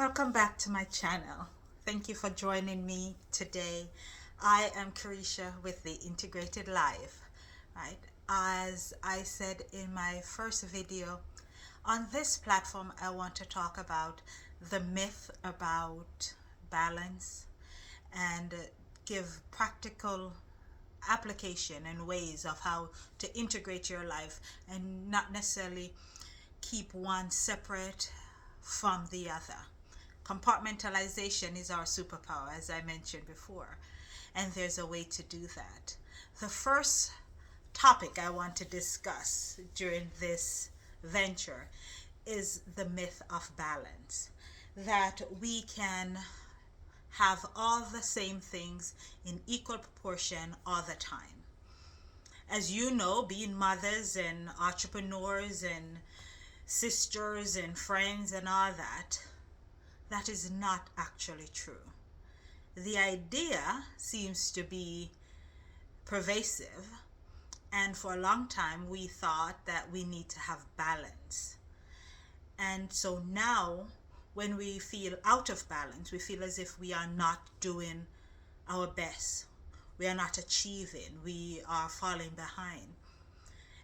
Welcome back to my channel. Thank you for joining me today. I am Carisha with the Integrated Life. Right? As I said in my first video, on this platform I want to talk about the myth about balance and give practical application and ways of how to integrate your life and not necessarily keep one separate from the other. Compartmentalization is our superpower, as I mentioned before, and there's a way to do that. The first topic I want to discuss during this venture is the myth of balance. That we can have all the same things in equal proportion all the time. As you know, being mothers and entrepreneurs and sisters and friends and all that, that is not actually true. The idea seems to be pervasive, and for a long time we thought that we need to have balance. And so now, when we feel out of balance, we feel as if we are not doing our best. We are not achieving. We are falling behind.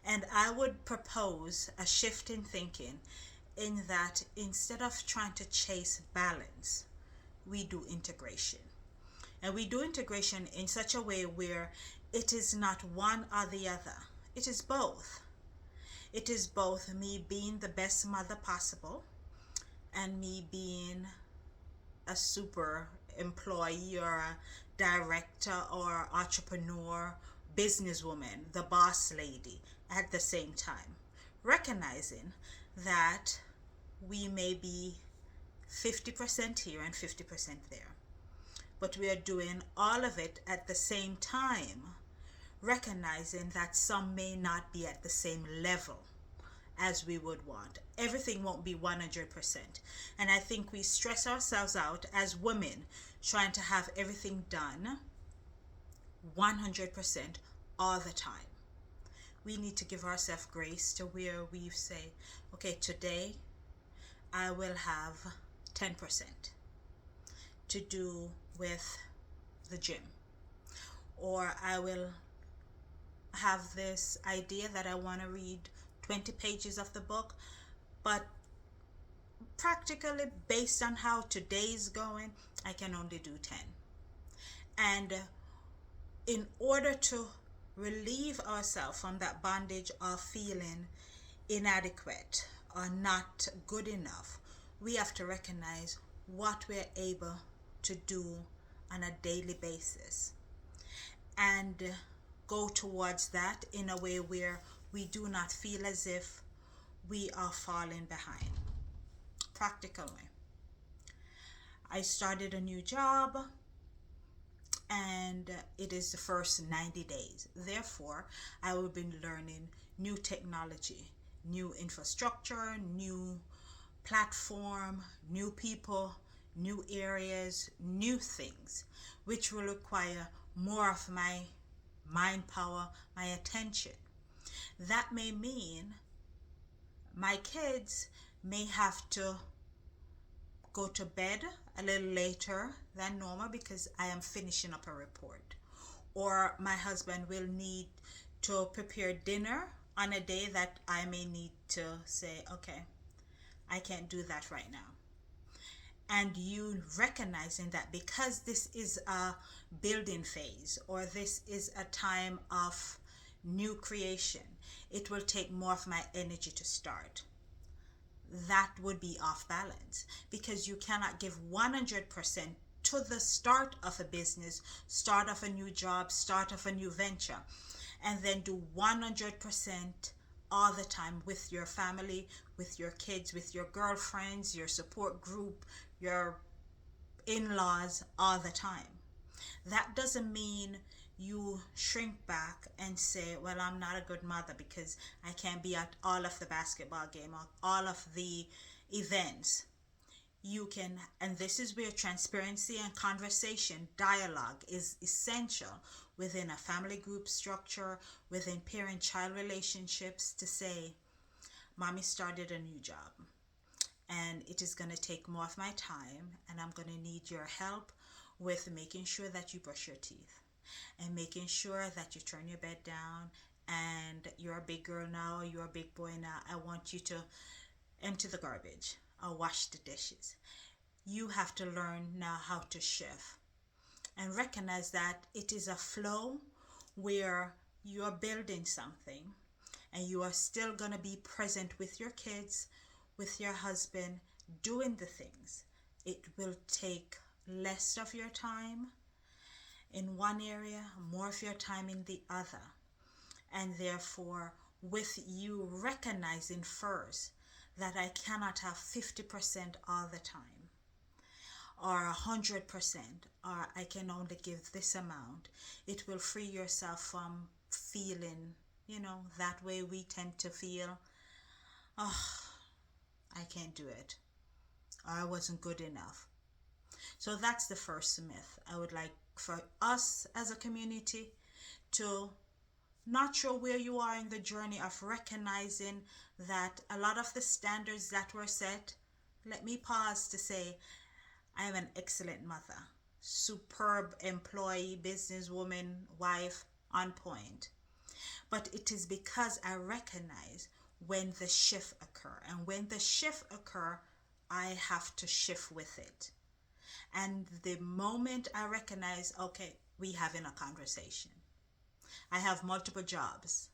And I would propose a shift in thinking in that instead of trying to chase balance, we do integration. And we do integration in such a way where it is not one or the other. It is both. It is both me being the best mother possible and me being a super employee or a director or entrepreneur, businesswoman, the boss lady at the same time. Recognizing that we may be 50% here and 50% there, but we are doing all of it at the same time, recognizing that some may not be at the same level as we would want. Everything won't be 100%. And I think we stress ourselves out as women trying to have everything done 100% all the time. We need to give ourselves grace to where we say, okay, today I will have 10% to do with the gym, or I will have this idea that I want to read 20 pages of the book, but practically based on how today's going, I can only do 10. And in order to relieve ourselves from that bondage of feeling inadequate or not good enough, we have to recognize what we're able to do on a daily basis and go towards that in a way where we do not feel as if we are falling behind. Practically, I started a new job and it is the first 90 days. Therefore, I will be learning new technology, new infrastructure, new platform, new people, new areas, new things, which will require more of my mind power, my attention. That may mean my kids may have to go to bed a little later than normal because I am finishing up a report. Or my husband will need to prepare dinner on a day that I may need to say, okay, I can't do that right now. And you recognizing that because this is a building phase or this is a time of new creation, it will take more of my energy to start. That would be off balance because you cannot give 100% to the start of a business, start of a new job, start of a new venture, and then do 100% all the time with your family, with your kids, with your girlfriends, your support group, your in-laws all the time. That doesn't mean you shrink back and say, well, I'm not a good mother because I can't be at all of the basketball game or all of the events. You can, and this is where transparency and conversation, dialogue is essential within a family group structure, within parent-child relationships, to say, mommy started a new job and it is going to take more of my time, and I'm going to need your help with making sure that you brush your teeth and making sure that you turn your bed down. And you're a big girl now, you're a big boy now. I want you to empty the garbage or wash the dishes. You have to learn now how to shift and recognize that it is a flow where you are building something and you are still going to be present with your kids, with your husband, doing the things. It will take less of your time in one area, more of your time in the other. And therefore, with you recognizing first that I cannot have 50% all the time, or 100%, or I can only give this amount, it will free yourself from feeling, that way we tend to feel, oh, I can't do it, or I wasn't good enough. So that's the first myth. I would like for us as a community to not sure where you are in the journey of recognizing that a lot of the standards that were set, let me pause to say, I am an excellent mother, superb employee, businesswoman, wife, on point. But it is because I recognize when the shift occur. And when the shift occur, I have to shift with it. And the moment I recognize, okay, we having a conversation. I have multiple jobs.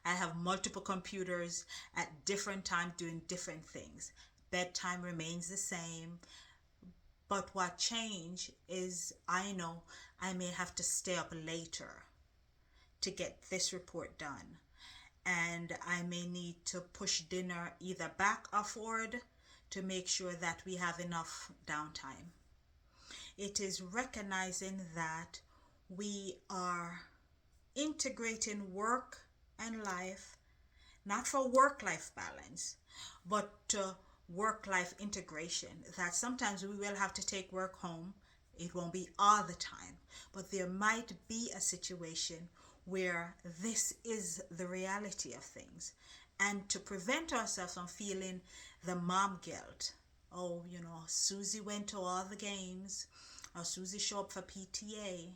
I have multiple computers at different times doing different things. Bedtime remains the same. But what changed is I know I may have to stay up later to get this report done. And I may need to push dinner either back or forward to make sure that we have enough downtime. It is recognizing that we are integrating work and life, not for work-life balance, but work-life integration, that sometimes we will have to take work home. It won't be all the time, but there might be a situation where this is the reality of things. And to prevent ourselves from feeling the mom guilt, oh, Susie went to all the games, or Susie showed up for PTA,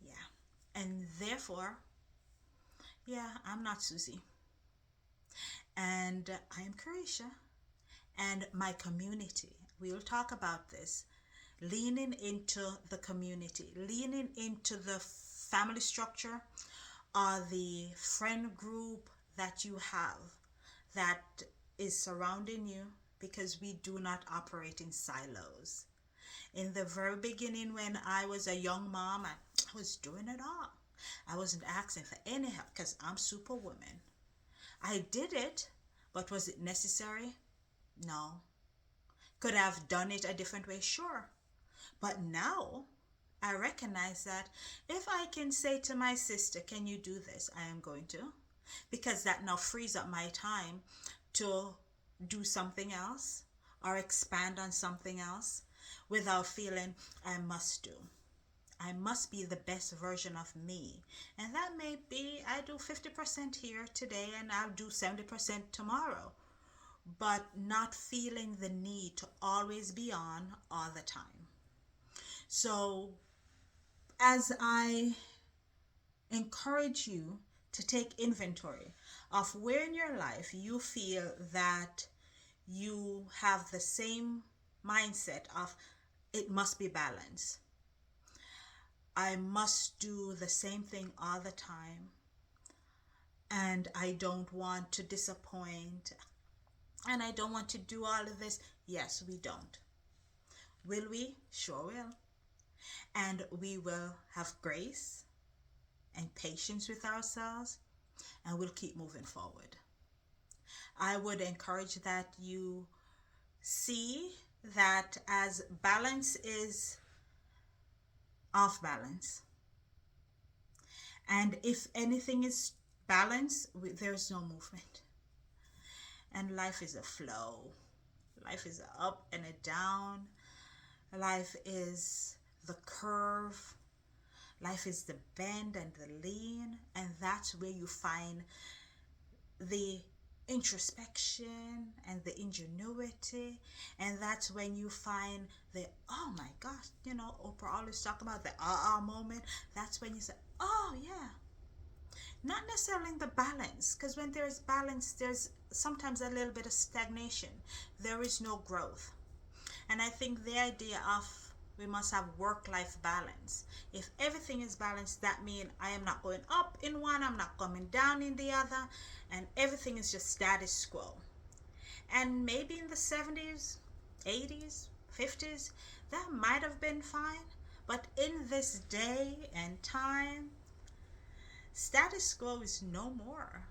yeah. And therefore, yeah, I'm not Susie. And I am Carisha. And my community, we will talk about this. Leaning into the community, leaning into the family structure or the friend group that you have that is surrounding you, because we do not operate in silos. In the very beginning, when I was a young mom, I was doing it all. I wasn't asking for any help because I'm superwoman. I did it, but was it necessary? No. Could I have done it a different way? Sure. But now I recognize that if I can say to my sister, can you do this? I am going to. Because that now frees up my time to do something else or expand on something else without feeling I must do. I must be the best version of me. And that may be I do 50% here today and I'll do 70% tomorrow. But not feeling the need to always be on all the time. So as I encourage you to take inventory of where in your life you feel that you have the same mindset of it must be balanced. I must do the same thing all the time. And I don't want to disappoint. And I don't want to do all of this. Yes, we don't. Will we? Sure will. And we will have grace and patience with ourselves, and we'll keep moving forward. I would encourage that you see that as balance is off balance. And if anything is balance, there's no movement. And life is a flow. Life is a up and a down. Life is the curve. Life is the bend and the lean. And that's where you find the introspection and the ingenuity, and that's when you find the, oh my gosh, you know, Oprah always talk about the moment. That's when you say, oh yeah. Not necessarily in the balance, because when there's balance, there's sometimes a little bit of stagnation. There is no growth. And I think the idea of we must have work-life balance. If everything is balanced, that means I am not going up in one, I'm not coming down in the other, and everything is just status quo. And maybe in the 70s, 80s, 50s, that might have been fine. But in this day and time, status quo is no more.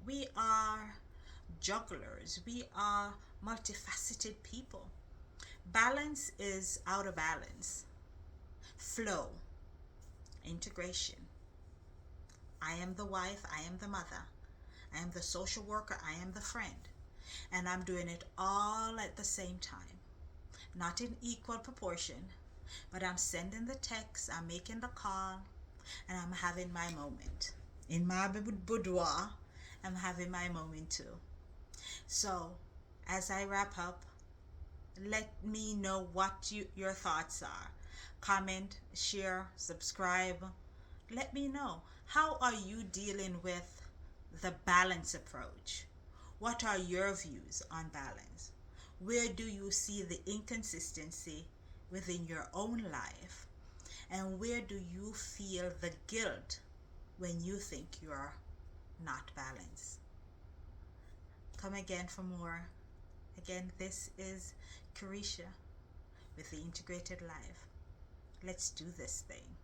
We are jugglers, we are multifaceted people. Balance is out of balance. Flow, integration. I am the wife, I am the mother, I am the social worker, I am the friend. And I'm doing it all at the same time. Not in equal proportion, but I'm sending the text, I'm making the call, and I'm having my moment. In my boudoir, I'm having my moment too. So, as I wrap up, let me know what your thoughts are. Comment, share, subscribe. Let me know. How are you dealing with the balance approach? What are your views on balance? Where do you see the inconsistency within your own life? And where do you feel the guilt when you think you're not balanced? Come again for more. Again, this is Carisha with the Integrated Life. Let's do this thing.